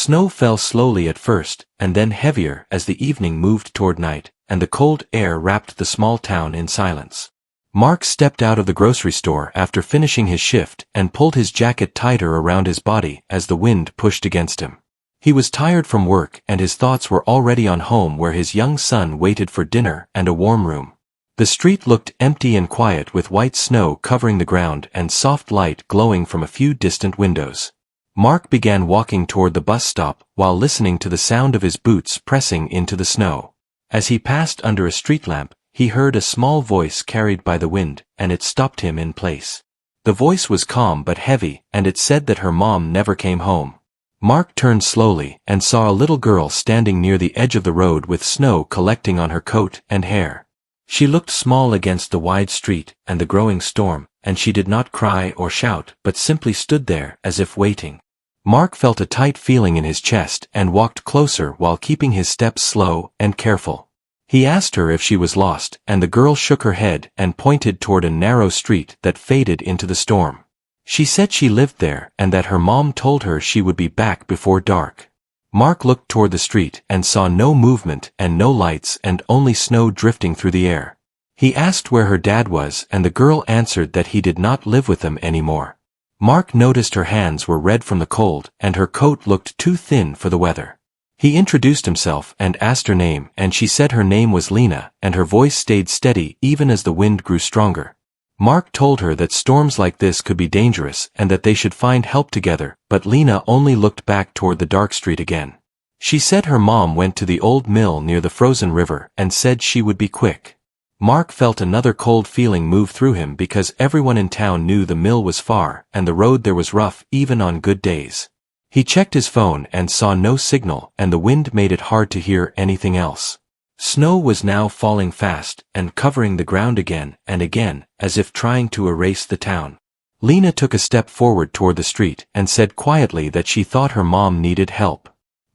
snow fell slowly at first, and then heavier as the evening moved toward night, and the cold air wrapped the small town in silence. Mark stepped out of the grocery store after finishing his shift and pulled his jacket tighter around his body as the wind pushed against him. He was tired from work and his thoughts were already on home where his young son waited for dinner and a warm room. The street looked empty and quiet with white snow covering the ground and soft light glowing from a few distant windows. Mark began walking toward the bus stop while listening to the sound of his boots pressing into the snow. As he passed under a street lamp, he heard a small voice carried by the wind, and it stopped him in place. The voice was calm but heavy, and it said that her mom never came home. Mark turned slowly and saw a little girl standing near the edge of the road with snow collecting on her coat and hair. She looked small against the wide street and the growing storm, and she did not cry or shout but simply stood there as if waiting. Mark felt a tight feeling in his chest and walked closer while keeping his steps slow and careful. He asked her if she was lost, and the girl shook her head and pointed toward a narrow street that faded into the storm. She said she lived there and that her mom told her she would be back before dark. Mark looked toward the street and saw no movement and no lights and only snow drifting through the air. He asked where her dad was and the girl answered that he did not live with them anymore. Mark noticed her hands were red from the cold and her coat looked too thin for the weather. He introduced himself and asked her name and she said her name was Lena and her voice stayed steady even as the wind grew stronger. Mark told her that storms like this could be dangerous and that they should find help together, but Lena only looked back toward the dark street again. She said her mom went to the old mill near the frozen river and said she would be quick. Mark felt another cold feeling move through him because everyone in town knew the mill was far and the road there was rough even on good days. He checked his phone and saw no signal and the wind made it hard to hear anything else. Snow was now falling fast and covering the ground again and again, as if trying to erase the town. Lena took a step forward toward the street and said quietly that she thought her mom needed help.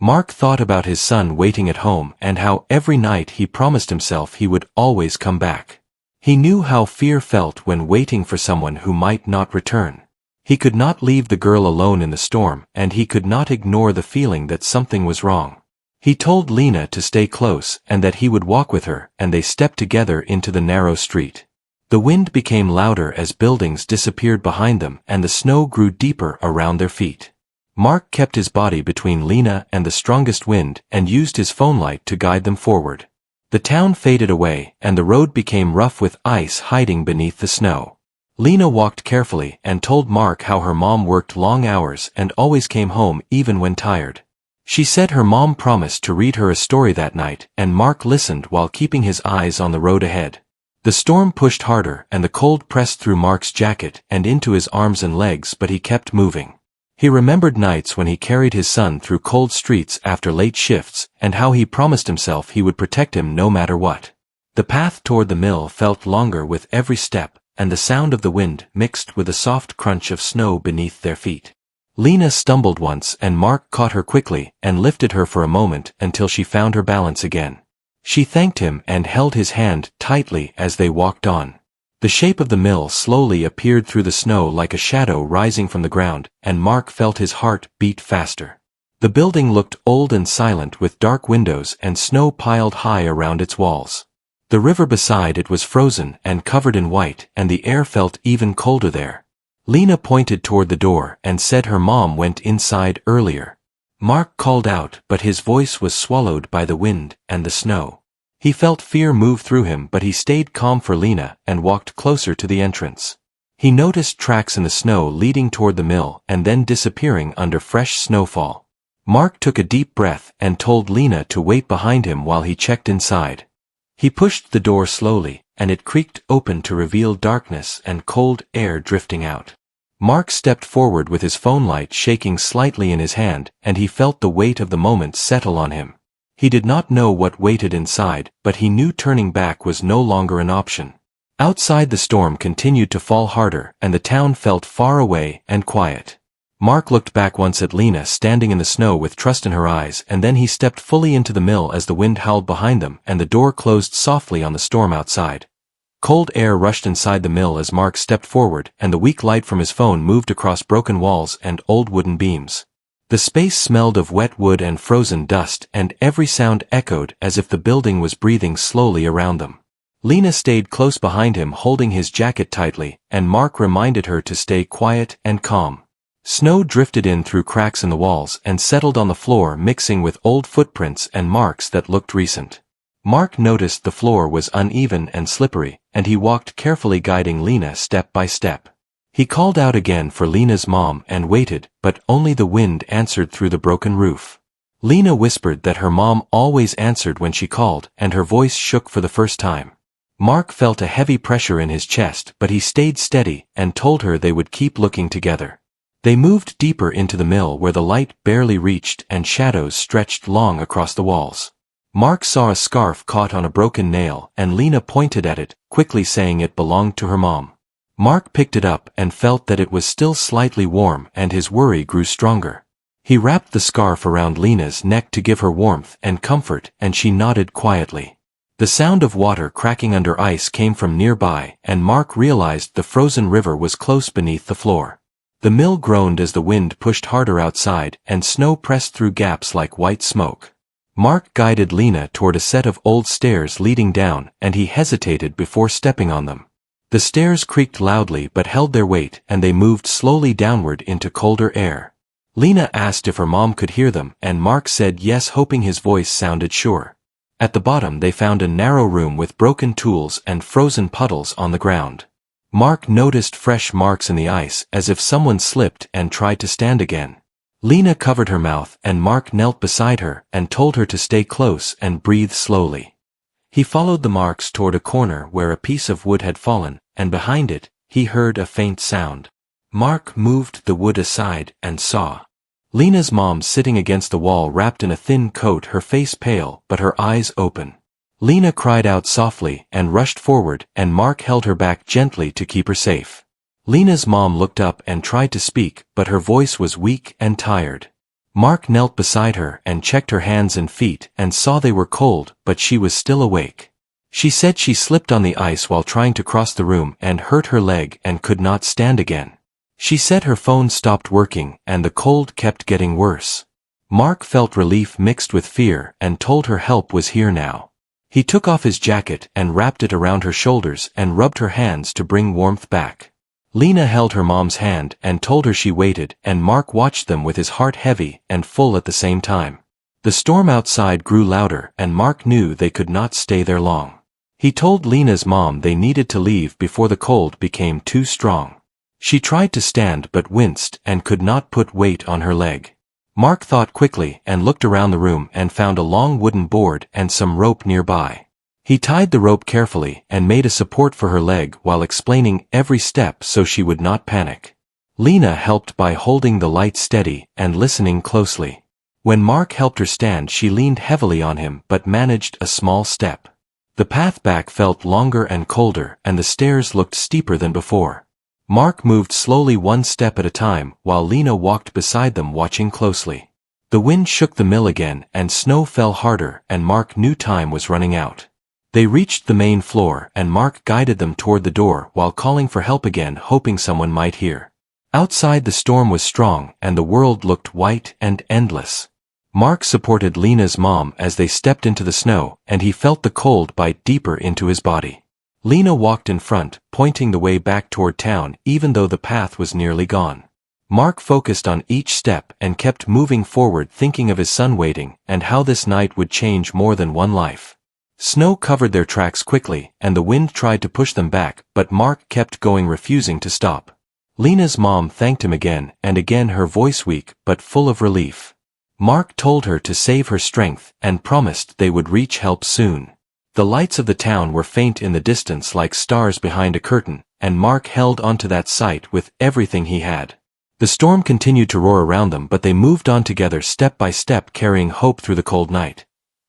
Mark thought about his son waiting at home and how every night he promised himself he would always come back. He knew how fear felt when waiting for someone who might not return. He could not leave the girl alone in the storm and he could not ignore the feeling that something was wrong. He told Lena to stay close and that he would walk with her, and they stepped together into the narrow street. The wind became louder as buildings disappeared behind them and the snow grew deeper around their feet. Mark kept his body between Lena and the strongest wind and used his phone light to guide them forward. The town faded away and the road became rough with ice hiding beneath the snow. Lena walked carefully and told Mark how her mom worked long hours and always came home even when tired. She said her mom promised to read her a story that night, and Mark listened while keeping his eyes on the road ahead. The storm pushed harder and the cold pressed through Mark's jacket and into his arms and legs, but he kept moving. He remembered nights when he carried his son through cold streets after late shifts and how he promised himself he would protect him no matter what. The path toward the mill felt longer with every step, and the sound of the wind mixed with the soft crunch of snow beneath their feet. Lena stumbled once and Mark caught her quickly and lifted her for a moment until she found her balance again. She thanked him and held his hand tightly as they walked on. The shape of the mill slowly appeared through the snow like a shadow rising from the ground, and Mark felt his heart beat faster. The building looked old and silent with dark windows and snow piled high around its walls. The river beside it was frozen and covered in white, and the air felt even colder there. Lena pointed toward the door and said her mom went inside earlier. Mark called out, but his voice was swallowed by the wind and the snow. He felt fear move through him, but he stayed calm for Lena and walked closer to the entrance. He noticed tracks in the snow leading toward the mill and then disappearing under fresh snowfall. Mark took a deep breath and told Lena to wait behind him while he checked inside. He pushed the door slowly, and it creaked open to reveal darkness and cold air drifting out. Mark stepped forward with his phone light shaking slightly in his hand, and he felt the weight of the moment settle on him. He did not know what waited inside, but he knew turning back was no longer an option. Outside the storm continued to fall harder, and the town felt far away and quiet. Mark looked back once at Lena standing in the snow with trust in her eyes, and then he stepped fully into the mill as the wind howled behind them and the door closed softly on the storm outside. Cold air rushed inside the mill as Mark stepped forward, and the weak light from his phone moved across broken walls and old wooden beams. The space smelled of wet wood and frozen dust, and every sound echoed as if the building was breathing slowly around them. Lena stayed close behind him holding his jacket tightly, and Mark reminded her to stay quiet and calm. Snow drifted in through cracks in the walls and settled on the floor, mixing with old footprints and marks that looked recent. Mark noticed the floor was uneven and slippery, and he walked carefully, guiding Lena step by step. He called out again for Lena's mom and waited, but only the wind answered through the broken roof. Lena whispered that her mom always answered when she called, and her voice shook for the first time. Mark felt a heavy pressure in his chest, but he stayed steady and told her they would keep looking together. They moved deeper into the mill where the light barely reached and shadows stretched long across the walls. Mark saw a scarf caught on a broken nail, and Lena pointed at it, quickly saying it belonged to her mom. Mark picked it up and felt that it was still slightly warm, and his worry grew stronger. He wrapped the scarf around Lena's neck to give her warmth and comfort, and she nodded quietly. The sound of water cracking under ice came from nearby, and Mark realized the frozen river was close beneath the floor. The mill groaned as the wind pushed harder outside, and snow pressed through gaps like white smoke. Mark guided Lena toward a set of old stairs leading down, and he hesitated before stepping on them. The stairs creaked loudly but held their weight, and they moved slowly downward into colder air. Lena asked if her mom could hear them, and Mark said yes, hoping his voice sounded sure. At the bottom they found a narrow room with broken tools and frozen puddles on the ground. Mark noticed fresh marks in the ice, as if someone slipped and tried to stand again. Lena covered her mouth, and Mark knelt beside her and told her to stay close and breathe slowly. He followed the marks toward a corner where a piece of wood had fallen, and behind it, he heard a faint sound. Mark moved the wood aside and saw Lena's mom sitting against the wall, wrapped in a thin coat, her face pale but her eyes open. Lena cried out softly and rushed forward, and Mark held her back gently to keep her safe. Lena's mom looked up and tried to speak, but her voice was weak and tired. Mark knelt beside her and checked her hands and feet and saw they were cold, but she was still awake. She said she slipped on the ice while trying to cross the room and hurt her leg and could not stand again. She said her phone stopped working and the cold kept getting worse. Mark felt relief mixed with fear and told her help was here now. He took off his jacket and wrapped it around her shoulders and rubbed her hands to bring warmth back. Lena held her mom's hand and told her she waited, and Mark watched them with his heart heavy and full at the same time. The storm outside grew louder, and Mark knew they could not stay there long. He told Lena's mom they needed to leave before the cold became too strong. She tried to stand but winced and could not put weight on her leg. Mark thought quickly and looked around the room and found a long wooden board and some rope nearby. He tied the rope carefully and made a support for her leg while explaining every step so she would not panic. Lena helped by holding the light steady and listening closely. When Mark helped her stand, she leaned heavily on him but managed a small step. The path back felt longer and colder, and the stairs looked steeper than before. Mark moved slowly, one step at a time, while Lena walked beside them watching closely. The wind shook the mill again and snow fell harder, and Mark knew time was running out. They reached the main floor, and Mark guided them toward the door while calling for help again, hoping someone might hear. Outside the storm was strong, and the world looked white and endless. Mark supported Lena's mom as they stepped into the snow, and he felt the cold bite deeper into his body. Lena walked in front, pointing the way back toward town, even though the path was nearly gone. Mark focused on each step and kept moving forward, thinking of his son waiting, and how this night would change more than one life. Snow covered their tracks quickly, and the wind tried to push them back, but Mark kept going, refusing to stop. Lena's mom thanked him again, and again, her voice weak but full of relief. Mark told her to save her strength and promised they would reach help soon. The lights of the town were faint in the distance like stars behind a curtain, and Mark held onto that sight with everything he had. The storm continued to roar around them, but they moved on together, step by step, carrying hope through the cold night.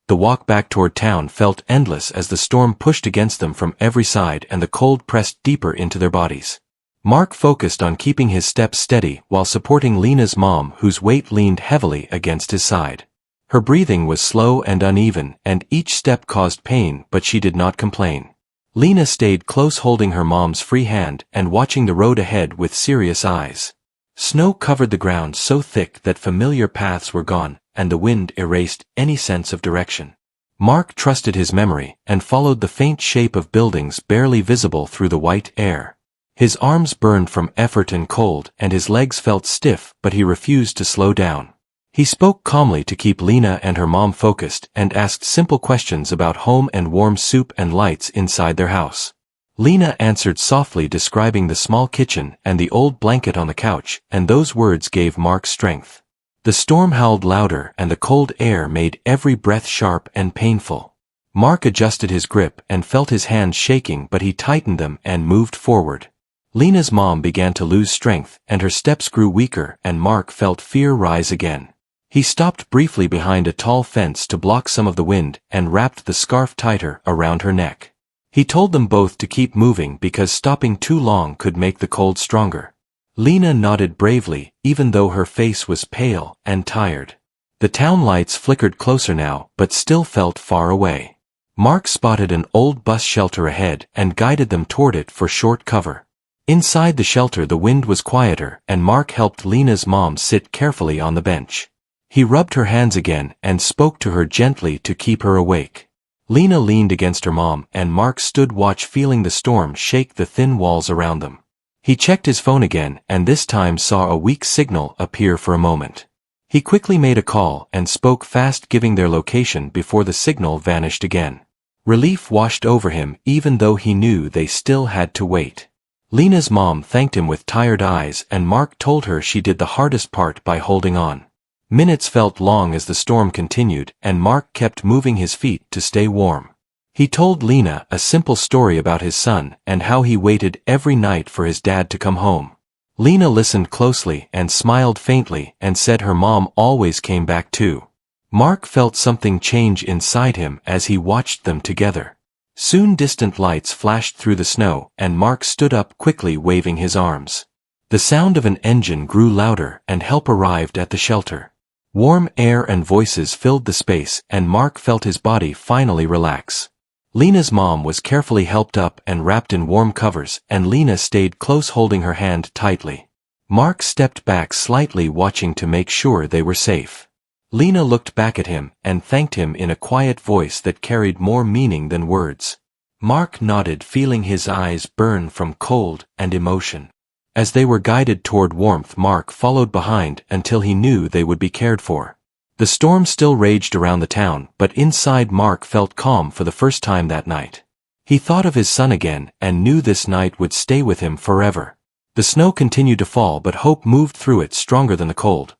The walk back toward town felt endless as the storm pushed against them from every side and the cold pressed deeper into their bodies. Mark focused on keeping his steps steady while supporting Lena's mom, whose weight leaned heavily against his side. Her breathing was slow and uneven, and each step caused pain, but she did not complain. Lena stayed close, holding her mom's free hand and watching the road ahead with serious eyes. Snow covered the ground so thick that familiar paths were gone, and the wind erased any sense of direction. Mark trusted his memory and followed the faint shape of buildings barely visible through the white air. His arms burned from effort and cold, and his legs felt stiff, but he refused to slow down. He spoke calmly to keep Lena and her mom focused and asked simple questions about home and warm soup and lights inside their house. Lena answered softly, describing the small kitchen and the old blanket on the couch, and those words gave Mark strength. The storm howled louder and the cold air made every breath sharp and painful. Mark adjusted his grip and felt his hands shaking, but he tightened them and moved forward. Lena's mom began to lose strength and her steps grew weaker, and Mark felt fear rise again. He stopped briefly behind a tall fence to block some of the wind and wrapped the scarf tighter around her neck. He told them both to keep moving because stopping too long could make the cold stronger. Lena nodded bravely, even though her face was pale and tired. The town lights flickered closer now, but still felt far away. Mark spotted an old bus shelter ahead and guided them toward it for short cover. Inside the shelter the wind was quieter, and Mark helped Lena's mom sit carefully on the bench. He rubbed her hands again and spoke to her gently to keep her awake. Lena leaned against her mom, and Mark stood watch, feeling the storm shake the thin walls around them. He checked his phone again and this time saw a weak signal appear for a moment. He quickly made a call and spoke fast, giving their location before the signal vanished again. Relief washed over him, even though he knew they still had to wait. Lena's mom thanked him with tired eyes, and Mark told her she did the hardest part by holding on. Minutes felt long as the storm continued, and Mark kept moving his feet to stay warm. He told Lena a simple story about his son and how he waited every night for his dad to come home. Lena listened closely and smiled faintly and said her mom always came back too. Mark felt something change inside him as he watched them together. Soon distant lights flashed through the snow, and Mark stood up quickly, waving his arms. The sound of an engine grew louder and help arrived at the shelter. Warm air and voices filled the space, and Mark felt his body finally relax. Lena's mom was carefully helped up and wrapped in warm covers, and Lena stayed close, holding her hand tightly. Mark stepped back slightly, watching to make sure they were safe. Lena looked back at him and thanked him in a quiet voice that carried more meaning than words. Mark nodded, feeling his eyes burn from cold and emotion. As they were guided toward warmth, Mark followed behind until he knew they would be cared for. The storm still raged around the town, but inside Mark felt calm for the first time that night. He thought of his son again and knew this night would stay with him forever. The snow continued to fall, but hope moved through it stronger than the cold.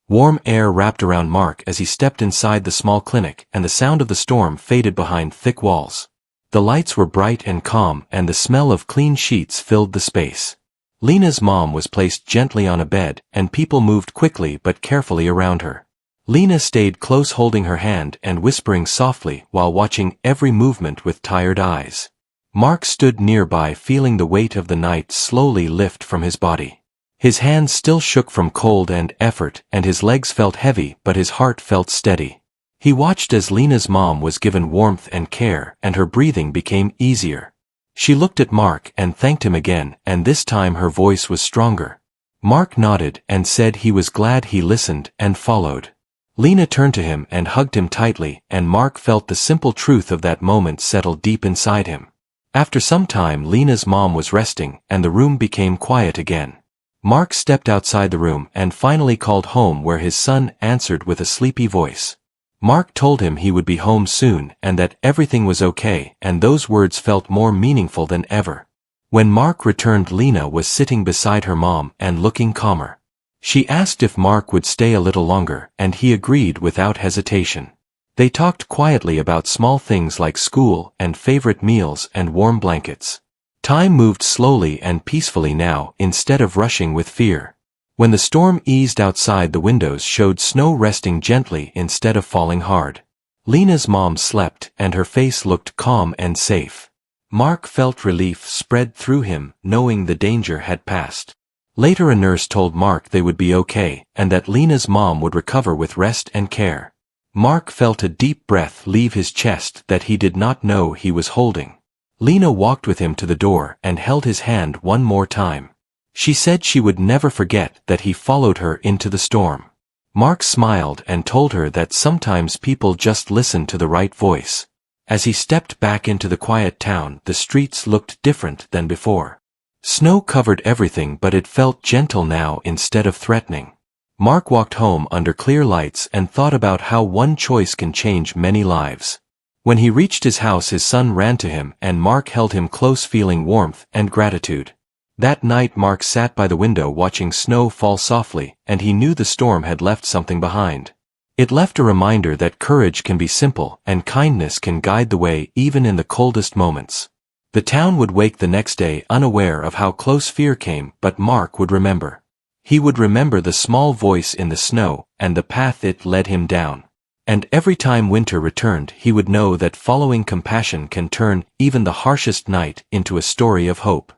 Warm air wrapped around Mark as he stepped inside the small clinic, and the sound of the storm faded behind thick walls. The lights were bright and calm, and the smell of clean sheets filled the space. Lena's mom was placed gently on a bed, and people moved quickly but carefully around her. Lena stayed close, holding her hand and whispering softly while watching every movement with tired eyes. Mark stood nearby, feeling the weight of the night slowly lift from his body. His hands still shook from cold and effort, and his legs felt heavy, but his heart felt steady. He watched as Lena's mom was given warmth and care, and her breathing became easier. She looked at Mark and thanked him again, and this time her voice was stronger. Mark nodded and said he was glad he listened and followed. Lena turned to him and hugged him tightly, and Mark felt the simple truth of that moment settle deep inside him. After some time, Lena's mom was resting, and the room became quiet again. Mark stepped outside the room and finally called home, where his son answered with a sleepy voice. Mark told him he would be home soon and that everything was okay, and those words felt more meaningful than ever. When Mark returned, Lena was sitting beside her mom and looking calmer. She asked if Mark would stay a little longer, and he agreed without hesitation. They talked quietly about small things like school and favorite meals and warm blankets. Time moved slowly and peacefully now, instead of rushing with fear. When the storm eased, outside the windows showed snow resting gently instead of falling hard. Lena's mom slept, and her face looked calm and safe. Mark felt relief spread through him, knowing the danger had passed. Later, a nurse told Mark they would be okay, and that Lena's mom would recover with rest and care. Mark felt a deep breath leave his chest that he did not know he was holding. Lena walked with him to the door and held his hand one more time. She said she would never forget that he followed her into the storm. Mark smiled and told her that sometimes people just listen to the right voice. As he stepped back into the quiet town, the streets looked different than before. Snow covered everything, but it felt gentle now instead of threatening. Mark walked home under clear lights and thought about how one choice can change many lives. When he reached his house, his son ran to him and Mark held him close, feeling warmth and gratitude. That night Mark sat by the window watching snow fall softly, and he knew the storm had left something behind. It left a reminder that courage can be simple and kindness can guide the way even in the coldest moments. The town would wake the next day unaware of how close fear came, but Mark would remember. He would remember the small voice in the snow and the path it led him down. And every time winter returned, he would know that following compassion can turn even the harshest night into a story of hope.